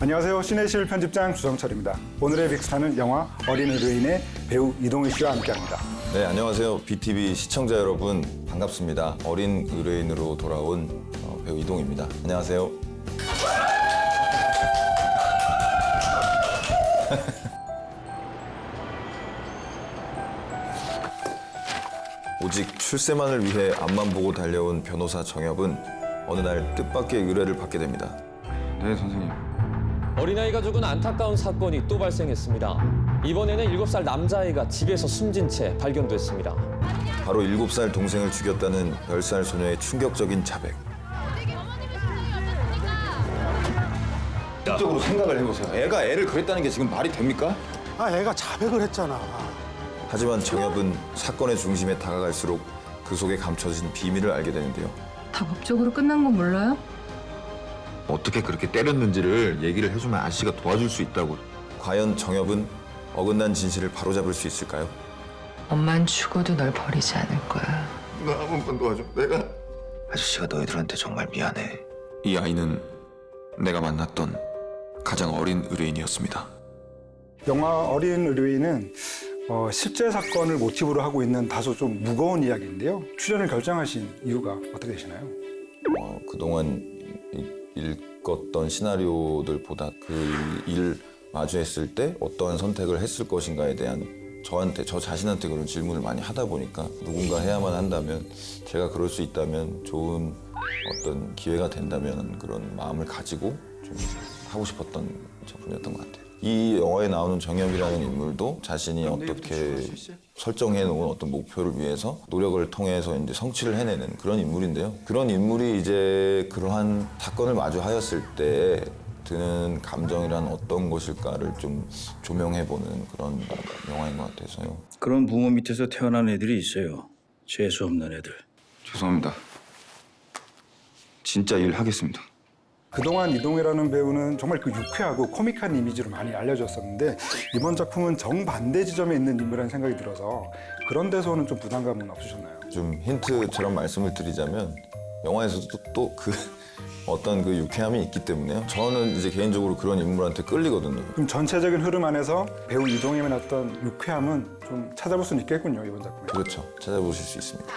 안녕하세요. 시네실 편집장 주성철입니다. 오늘의 빅스타는 영화 어린 의뢰인의 배우 이동희 씨와 함께합니다. 네, 안녕하세요. BTV 시청자 여러분 반갑습니다. 어린 의뢰인으로 돌아온 배우 이동희입니다. 안녕하세요. 오직 출세만을 위해 앞만 보고 달려온 변호사 정엽은 어느 날 뜻밖의 의뢰를 받게 됩니다. 네, 선생님. 어린아이가 죽은 안타까운 사건이 또 발생했습니다. 이번에는 7살 남자아이가 집에서 숨진 채 발견됐습니다. 바로 7살 동생을 죽였다는 10살 소녀의 충격적인 자백. 적으로 생각을 해보세요. 애가 애를 그랬다는 게 지금 말이 됩니까? 애가 자백을 했잖아. 하지만 정엽은 사건의 중심에 다가갈수록 그 속에 감춰진 비밀을 알게 되는데요. 다 법적으로 끝난 건 몰라요? 어떻게 그렇게 때렸는지를 얘기를 해주면 아씨가 도와줄 수 있다고. 과연 정엽은 어긋난 진실을 바로잡을 수 있을까요? 엄만 죽어도 널 버리지 않을 거야. 나 한 번만 도와줘. 내가. 아저씨가 너희들한테 정말 미안해. 이 아이는 내가 만났던 가장 어린 의뢰인이었습니다. 영화 어린 의뢰인은 실제 사건을 모티브로 하고 있는 다소 좀 무거운 이야기인데요. 출연을 결정하신 이유가 어떻게 되시나요? 그동안 읽었던 시나리오들보다 그 일 마주했을 때 어떠한 선택을 했을 것인가에 대한 저 자신한테 그런 질문을 많이 하다 보니까 누군가 해야만 한다면, 제가 그럴 수 있다면, 좋은 어떤 기회가 된다면 그런 마음을 가지고 좀 하고 싶었던 작품이었던 것 같아요. 이 영화에 나오는 정엽이라는 인물도 자신이 어떻게 설정해 놓은 어떤 목표를 위해서 노력을 통해서 이제 성취를 해내는 그런 인물인데요. 그런 인물이 이제 그러한 사건을 마주하였을 때 드는 감정이란 어떤 것일까를 좀 조명해보는 그런 영화인 것 같아서요. 그런 부모 밑에서 태어난 애들이 있어요. 재수 없는 애들. 죄송합니다. 진짜 일 하겠습니다. 그동안 이동희라는 배우는 정말 그 유쾌하고 코믹한 이미지로 많이 알려졌었는데 이번 작품은 정반대 지점에 있는 인물이라는 생각이 들어서 그런 데서 오는 좀 부담감은 없으셨나요? 좀 힌트처럼 말씀을 드리자면 영화에서도 또 그 어떤 그 유쾌함이 있기 때문에요. 저는 이제 개인적으로 그런 인물한테 끌리거든요. 그럼 전체적인 흐름 안에서 배우 이동희의 어떤 유쾌함은 좀 찾아볼 수는 있겠군요, 이번 작품에. 그렇죠. 찾아보실 수 있습니다.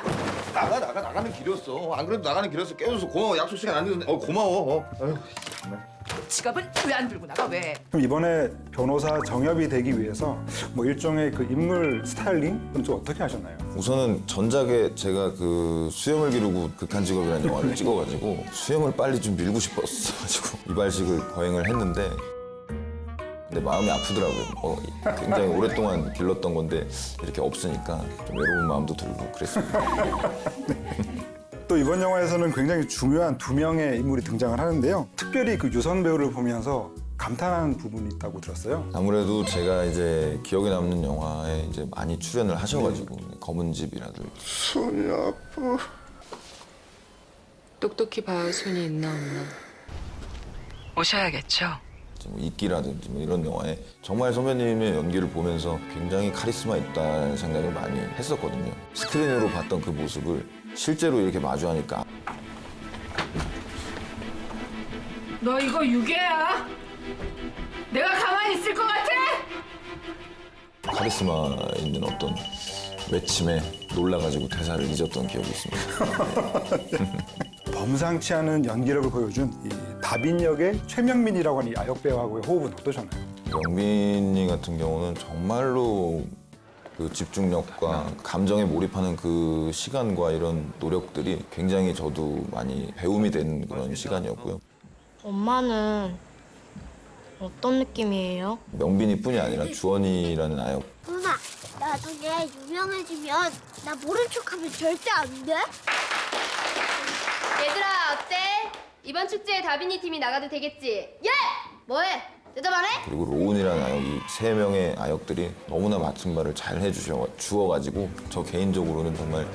나가는 길이었어. 안 그래도 나가는 길이었어. 깨워줘서 고마워. 약속 시간 안 늦었는데 고마워. 지갑은 왜 안 들고 나가? 왜? 그럼 이번에 변호사 정엽이 되기 위해서 뭐 일종의 그 인물 스타일링은 좀 어떻게 하셨나요? 우선은 전작에 제가 그 수염을 기르고 극한 직업이라는 영화를 찍어가지고 수염을 빨리 좀 밀고 싶었어가지고 이발식을 거행을 했는데 근데 마음이 아프더라고요. 굉장히 오랫동안 길렀던 건데 이렇게 없으니까 좀 외로운 마음도 들고 그랬습니다. 또 이번 영화에서는 굉장히 중요한 2명의 인물이 등장을 하는데요. 특별히 그 유선 배우를 보면서 감탄하는 부분이 있다고 들었어요. 아무래도 제가 이제 기억에 남는 영화에 이제 많이 출연을 하셔가지고 검은 집이라든지 손이 아파. 똑똑히 봐요. 손이 있나 없나. 오셔야겠죠? 뭐 이끼라든지 뭐 이런 영화에 정말 선배님의 연기를 보면서 굉장히 카리스마 있다는 생각을 많이 했었거든요. 스크린으로 봤던 그 모습을 실제로 이렇게 마주하니까 너 이거 유괴야? 내가 가만히 있을 것 같아? 카리스마 있는 어떤 외침에 놀라가지고 대사를 잊었던 기억이 있습니다. 범상치 않은 연기력을 보여준 이 다빈 역의 최명민이라고 하는 이 아역 배우하고의 호흡은 어떠셨나요? 영민이 같은 경우는 정말로 그 집중력과 감정에 몰입하는 그 시간과 이런 노력들이 굉장히 저도 많이 배움이 된 그런 시간이었고요. 엄마는 어떤 느낌이에요? 명빈이뿐이 아니라 주원이라는 아역. 누나, 나중에 유명해지면 나 모른 척하면 절대 안 돼? 얘들아 어때? 이번 축제에 다빈이 팀이 나가도 되겠지? 예! 뭐해? 대답 안 해? 그리고 로운이라는 아역, 이 3명의 아역들이 너무나 맡은 바를 잘 주어가지고 저 개인적으로는 정말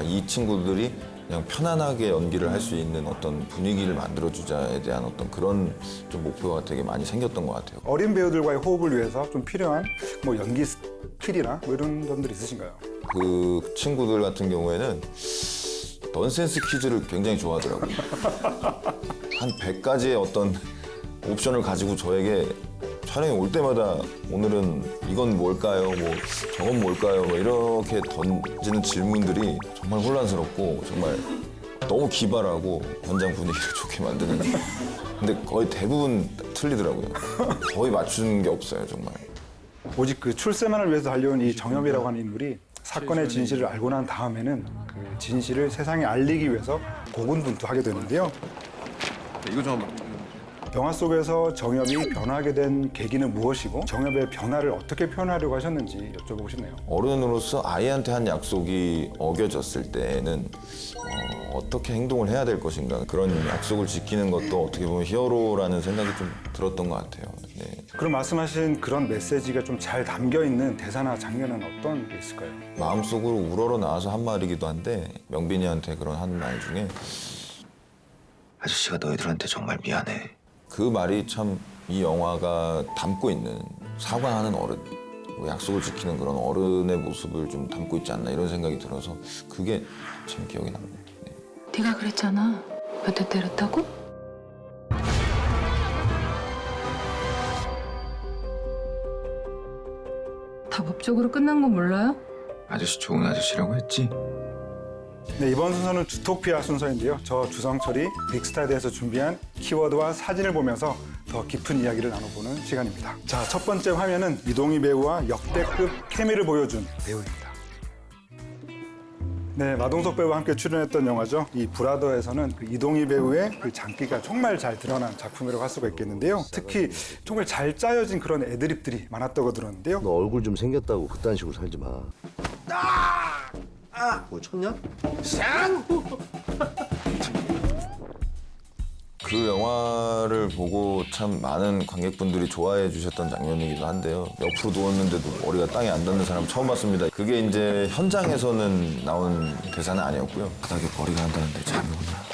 이 친구들이 그냥 편안하게 연기를 할 수 있는 어떤 분위기를 만들어주자에 대한 어떤 그런 좀 목표가 되게 많이 생겼던 것 같아요. 어린 배우들과의 호흡을 위해서 좀 필요한 뭐 연기 스킬이나 뭐 이런 점들이 있으신가요? 그 친구들 같은 경우에는 넌센스 퀴즈를 굉장히 좋아하더라고요. 한 100가지의 어떤 옵션을 가지고 저에게 촬영이 올 때마다 오늘은 이건 뭘까요? 뭐 저건 뭘까요? 뭐 이렇게 던지는 질문들이 정말 혼란스럽고 정말 너무 기발하고 현장 분위기를 좋게 만드는. 근데 거의 대부분 틀리더라고요. 거의 맞추는 게 없어요, 정말. 오직 그 출세만을 위해서 달려온 이 정엽이라고 하는 인물이 사건의 진실을 알고 난 다음에는 그 진실을 세상에 알리기 위해서 고군분투하게 되는데요. 이거 좀 영화 속에서 정엽이 변하게 된 계기는 무엇이고 정엽의 변화를 어떻게 표현하려고 하셨는지 여쭤보고 싶네요. 어른으로서 아이한테 한 약속이 어겨졌을 때는 어떻게 행동을 해야 될 것인가, 그런 약속을 지키는 것도 어떻게 보면 히어로라는 생각이 좀 들었던 것 같아요. 네. 그럼 말씀하신 그런 메시지가 좀 잘 담겨 있는 대사나 장면은 어떤 게 있을까요? 마음속으로 우러러 나와서 한 말이기도 한데, 명빈이한테 그런 한 말 중에 아저씨가 너희들한테 정말 미안해. 그 말이 참 이 영화가 담고 있는 사과하는 어른, 약속을 지키는 그런 어른의 모습을 좀 담고 있지 않나 이런 생각이 들어서 그게 참 기억에 남네요. 네. 네가 그랬잖아. 몇 대 때렸다고? 다 법적으로 끝난 거 몰라요? 아저씨 좋은 아저씨라고 했지? 네, 이번 순서는 주토피아 순서인데요. 저 주성철이 빅스타드에서 준비한 키워드와 사진을 보면서 더 깊은 이야기를 나눠보는 시간입니다. 자, 첫 번째 화면은 이동희 배우와 역대급 케미를 보여준 배우입니다. 네, 마동석 배우와 함께 출연했던 영화죠. 이 브라더에서는 그 이동희 배우의 그 장기가 정말 잘 드러난 작품이라고 할 수가 있겠는데요. 특히 정말 잘 짜여진 그런 애드립들이 많았다고 들었는데요. 너 얼굴 좀 생겼다고 그딴 식으로 살지 마. 뭐 쳤냐? 그 영화를 보고 참 많은 관객분들이 좋아해 주셨던 장면이기도 한데요. 옆으로 누웠는데도 머리가 땅에 안 닿는 사람 처음 봤습니다. 그게 이제 현장에서는 나온 대사는 아니었고요. 바닥에 머리가 안 닿는데 잠이 오나.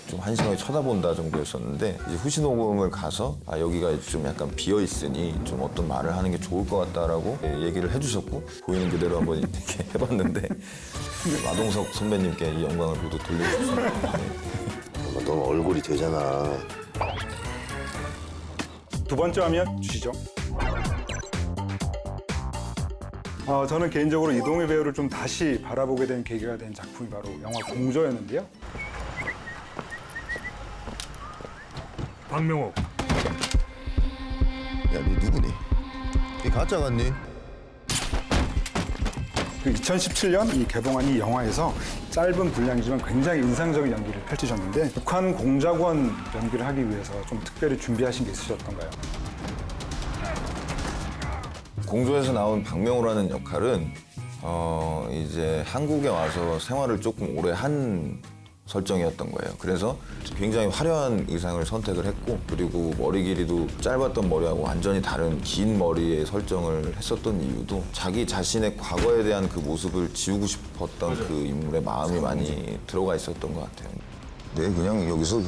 좀 한심하게 쳐다본다 정도였었는데, 이제 후시 녹음을 가서 여기가 좀 약간 비어 있으니 좀 어떤 말을 하는 게 좋을 것 같다라고 얘기를 해주셨고, 보이는 그대로 한번 이렇게 해봤는데 마동석 선배님께 이 영광을 모두 돌려주셨습니다. 네. 넌 얼굴이 되잖아. 두 번째 화면 주시죠. 저는 개인적으로 이동희 배우를 좀 다시 바라보게 된 계기가 된 작품이 바로 영화 공조였는데요. 박명호. 야, 니 누구니? 니 가짜 같니? 그 2017년 이 개봉한 이 영화에서 짧은 분량이지만 굉장히 인상적인 연기를 펼치셨는데, 북한 공작원 연기를 하기 위해서 좀 특별히 준비하신 게 있으셨던가요? 공조에서 나온 박명호라는 역할은 이제 한국에 와서 생활을 조금 오래 한 설정이었던 거예요. 그래서 굉장히 화려한 의상을 선택을 했고, 그리고 머리 길이도 짧았던 머리하고 완전히 다른 긴 머리의 설정을 했었던 이유도 자기 자신의 과거에 대한 그 모습을 지우고 싶었던 그 인물의 마음이 많이 들어가 있었던 것 같아요. 네, 그냥 여기서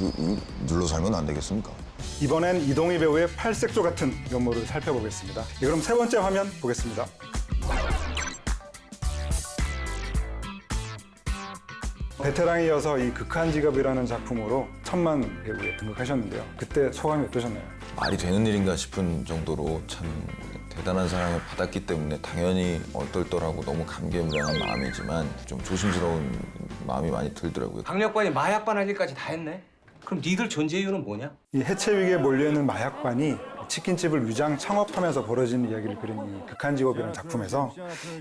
눌러 살면 안 되겠습니까? 이번엔 이동희 배우의 팔색조 같은 면모를 살펴보겠습니다. 네, 그럼 세 번째 화면 보겠습니다. 베테랑에 이어서 이 극한 직업이라는 작품으로 천만 배우에 등극하셨는데요. 그때 소감이 어떠셨나요? 말이 되는 일인가 싶은 정도로 참 대단한 사랑을 받았기 때문에 당연히 얼떨떨하고 너무 감개무량한 마음이지만 좀 조심스러운 마음이 많이 들더라고요. 강력반이 마약반 할 일까지 다 했네. 그럼 니들 존재 이유는 뭐냐? 이 해체 위기에 몰려있는 마약반이 치킨집을 위장 창업하면서 벌어지는 이야기를 그린 이 극한 직업이라는 작품에서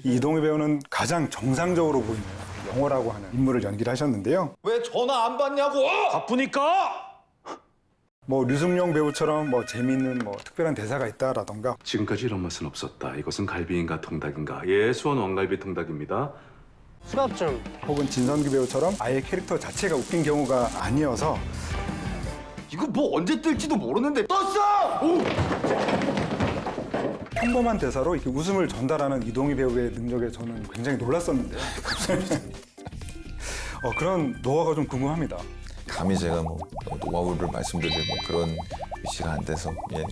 이 이동희 배우는 가장 정상적으로 보이는 영호라고 하는 인물을 연기를 하셨는데요. 왜 전화 안 받냐고? 바쁘니까. 뭐 류승룡 배우처럼 뭐 재미있는 뭐 특별한 대사가 있다라던가, 지금까지 이런 맛은 없었다. 이것은 갈비인가 통닭인가? 예, 수원 왕갈비 통닭입니다. 수납증. 혹은 진선규 배우처럼 아예 캐릭터 자체가 웃긴 경우가 아니어서 이거 뭐 언제 뜰지도 모르는데 떴어! 오! 평범한 대사로 이렇게 웃음을 전달하는 이동희 배우의 능력에 저는 굉장히 놀랐었는데요. 그런 노하우가 좀 궁금합니다. 감히 제가 뭐 노하우를 말씀드릴 뭐 그런 위치가 안 돼서. 예.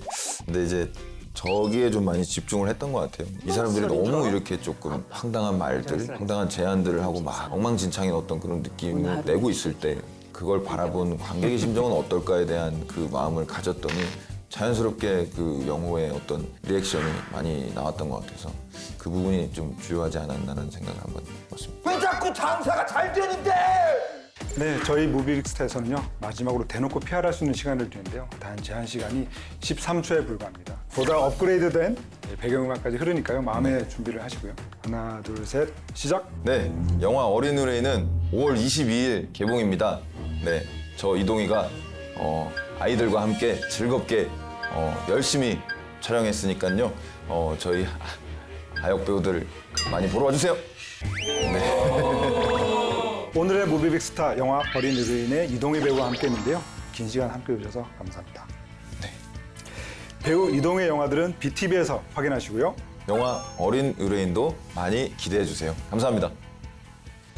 근데 이제 저기에 좀 많이 집중을 했던 것 같아요. 이 사람들이 너무 이렇게 조금 황당한 말들, 황당한 제안들을 하고 막 엉망진창인 어떤 그런 느낌을 내고 있을 때 그걸 바라본 관객의 심정은 어떨까에 대한 그 마음을 가졌더니 자연스럽게 그 영호의 어떤 리액션이 많이 나왔던 것 같아서 그 부분이 좀 주요하지 않았나라는 생각을 한번 해봤습니다. 왜 자꾸 장사가 잘 되는데? 네, 저희 무비빅스타에서는요 마지막으로 대놓고 PR할 수 있는 시간을 드리는데요. 단 제한 시간이 13초에 불과합니다. 보다 업그레이드된 배경음악까지 흐르니까요. 마음의 준비를 하시고요. 하나, 둘, 셋, 시작! 네, 영화 어린 의뢰인은 5월 22일 개봉입니다. 네, 저 이동희가 아이들과 함께 즐겁게 열심히 촬영했으니까요. 저희 아역 배우들 많이 보러 와주세요. 오늘의 무비빅스타 영화 어린 의뢰인의 이동희 배우와 함께 했는데요. 긴 시간 함께 해주셔서 감사합니다. 네. 배우 이동희의 영화들은 BTV에서 확인하시고요. 영화 어린 의뢰인도 많이 기대해 주세요. 감사합니다.